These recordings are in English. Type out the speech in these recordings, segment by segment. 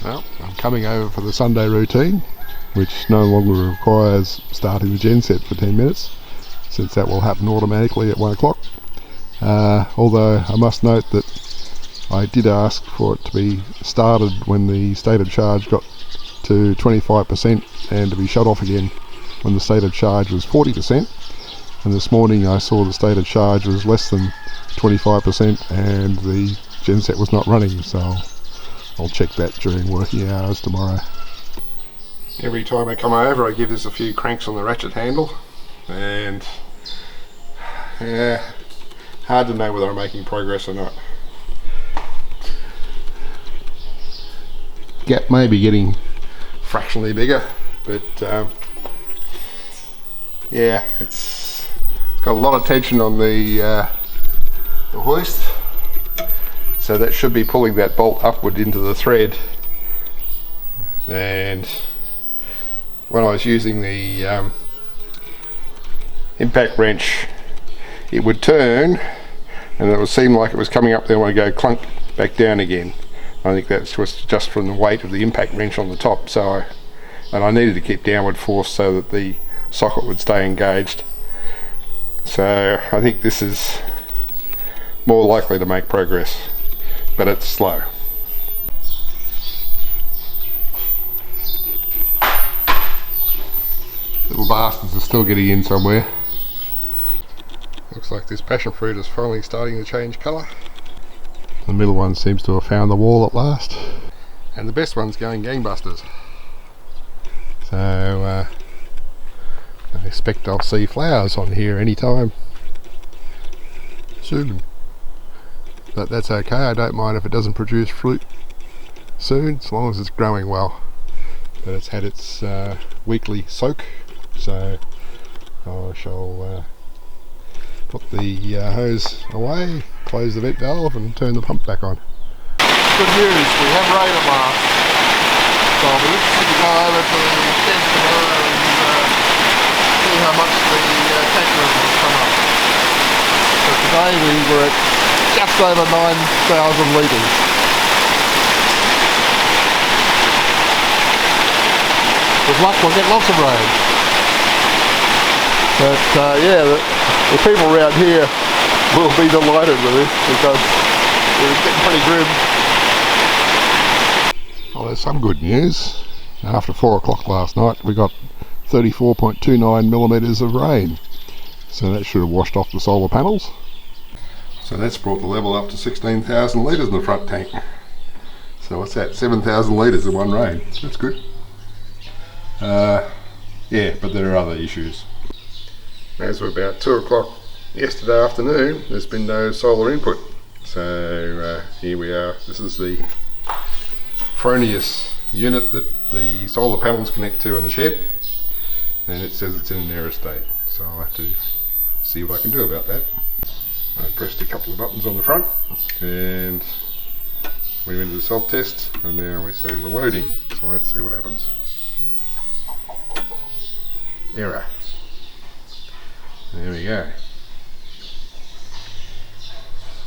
Well, I'm coming over for the Sunday routine, which no longer requires starting the genset for 10 minutes, since that will happen automatically at 1 o'clock. Although I must note that I did ask for it to be started when the state of charge got to 25% and to be shut off again when the state of charge was 40%. And this morning I saw the state of charge was less than 25% and the genset was not running, so I'll check that during working hours tomorrow. Every time I come over I give this a few cranks on the ratchet handle, and yeah, hard to know whether I'm making progress or not. Gap may be getting fractionally bigger, but yeah, it's got a lot of tension on the hoist, so that should be pulling that bolt upward into the thread. And when I was using the impact wrench, it would turn and it would seem like it was coming up there when I go clunk back down again. I think that's just from the weight of the impact wrench on the top, and I needed to keep downward force so that the socket would stay engaged. So I think this is more likely to make progress, but it's slow. Little bastards are still getting in somewhere. Looks like this passion fruit is finally starting to change colour. The middle one seems to have found the wall at last, and the best one's going gangbusters. So I expect I'll see flowers on here anytime soon. But that's okay, I don't mind if it doesn't produce fruit soon, as long as it's growing well. But it's had its weekly soak, so I shall put the hose away, close the vent valve and turn the pump back on. Good news, we have rain at last. So I'll be interested to go over to the shed tomorrow and see how much the tank room has come up. So today we were at just over 9,000 litres. With luck we'll get lots of rain. But yeah, the people around here will be delighted with this because it was getting pretty grim. Well, there's some good news. After 4 o'clock last night we got 34.29 millimetres of rain. So that should have washed off the solar panels. So that's brought the level up to 16,000 litres in the front tank. So what's that? 7,000 litres in one rain. That's good. Yeah, but there are other issues. As we're about 2 o'clock yesterday afternoon, there's been no solar input. So here we are. This is the Fronius unit that the solar panels connect to in the shed, and it says it's in an error state. So I'll have to see what I can do about that. I pressed a couple of buttons on the front and we went to the self-test, and now we say we're loading. So let's see what happens. Error. There we go.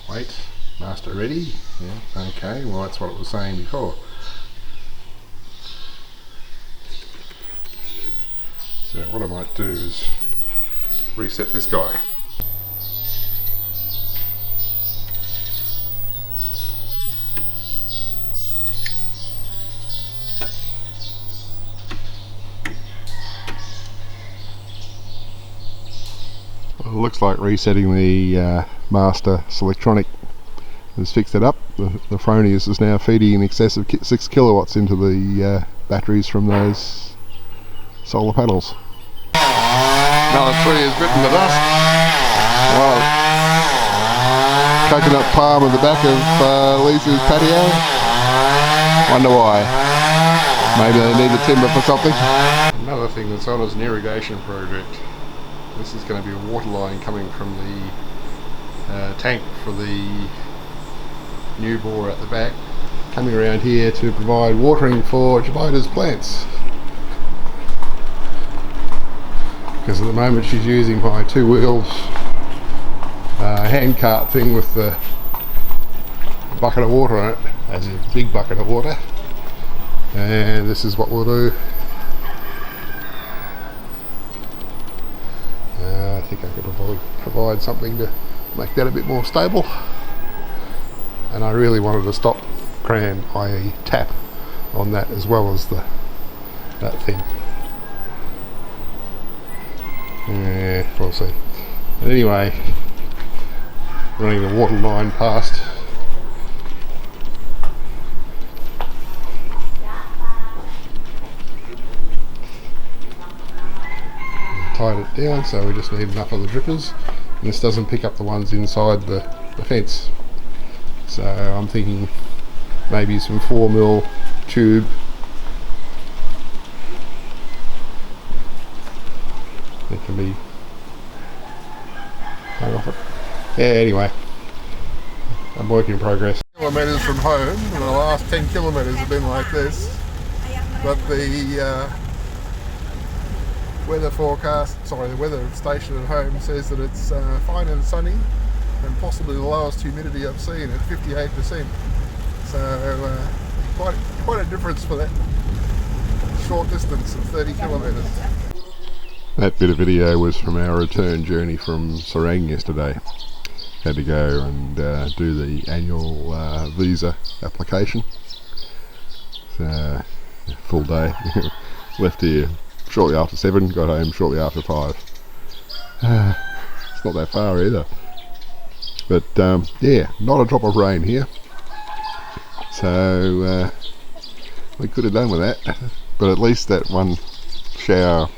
Wait, master ready? Yeah, okay, well that's what it was saying before. So what I might do is reset this guy. Well, it looks like resetting the master Selectronic has fixed it up. The Fronius is now feeding in excess of 6 kilowatts into the batteries from those solar panels. Another tree is bitten to dust. Well, coconut palm at the back of Lisa's patio. Wonder why. Maybe they need the timber for something. Another thing that's on is an irrigation project. This is going to be a water line coming from the tank for the new bore at the back, coming around here to provide watering for Jabita's plants. Because at the moment she's using my 2-wheeled hand cart thing with the bucket of water on it, as a big bucket of water, And this is what we'll do. I think I could probably provide something to make that a bit more stable. And I really wanted to stop cram, i.e. tap, on that as well as that thing. Yeah, we'll see. But anyway, running the water line past. Tied it down, so we just need enough of the drippers. And this doesn't pick up the ones inside the fence. So I'm thinking maybe some 4mm tube. It can be hung off it. Yeah, anyway, I'm work in progress. Kilometres from home, and the last 10 kilometres have been like this, but the weather station at home says that it's fine and sunny, and possibly the lowest humidity I've seen at 58%. So quite a difference for that short distance of 30 kilometres. That bit of video was from our return journey from Serang yesterday. Had to go and do the annual visa application. So, full day. Left here shortly after 7, got home shortly after 5. It's not that far either. But yeah, not a drop of rain here. So we could have done with that. But at least that one shower,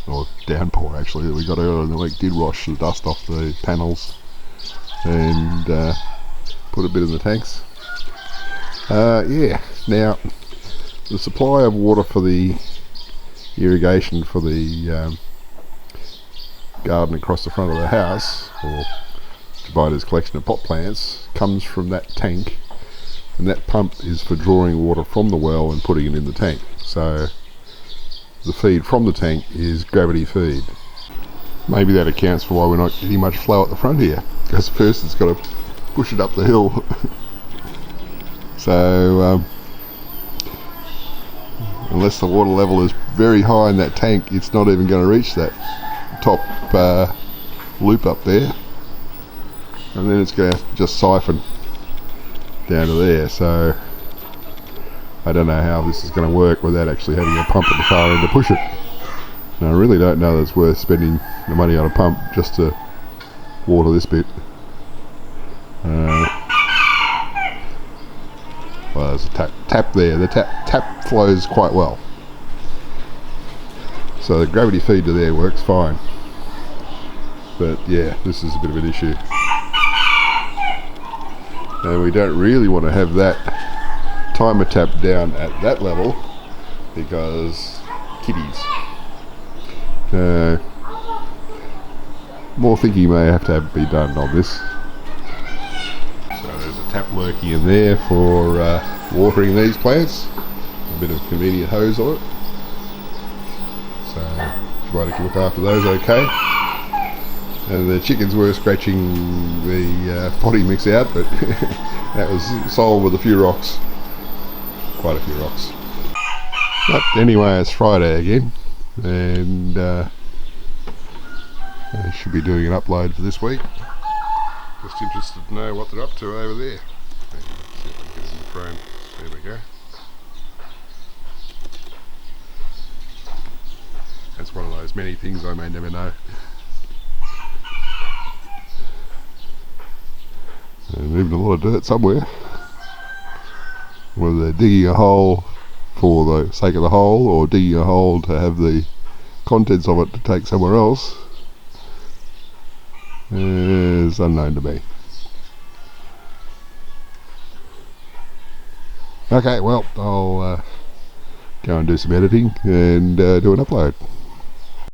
or downpour actually, that we got earlier in the week did wash the dust off the panels and put a bit in the tanks. Yeah, now the supply of water for the irrigation for the garden across the front of the house, or Provider's collection of pot plants, comes from that tank, and that pump is for drawing water from the well and putting it in the tank. So the feed from the tank is gravity feed. Maybe that accounts for why we're not getting much flow at the front here, because first it's got to push it up the hill. So unless the water level is very high in that tank, it's not even going to reach that top loop up there, and then it's going to have to just siphon down to there. So I don't know how this is going to work without actually having a pump at the far end to push it. And I really don't know that it's worth spending the money on a pump just to water this bit. Well, there's a tap there. The tap flows quite well, so the gravity feed to there works fine. But yeah, this is a bit of an issue, and we don't really want to have that timer tap down at that level because kitties. More thinking may have to be done on this. So there's a tap lurking in there for watering these plants. A bit of convenient hose on it. So Provider can look after those okay. And the chickens were scratching the potty mix out, but that was solved with a few rocks. Quite a few rocks. But anyway, it's Friday again, and I should be doing an upload for this week. Just interested to know what they're up to over there. Let's see if I can get some frame. There we go. That's one of those many things I may never know. And moving a lot of dirt somewhere. Whether they're digging a hole for the sake of the hole, or digging a hole to have the contents of it to take somewhere else, is unknown to me. Okay, well, I'll go and do some editing and do an upload.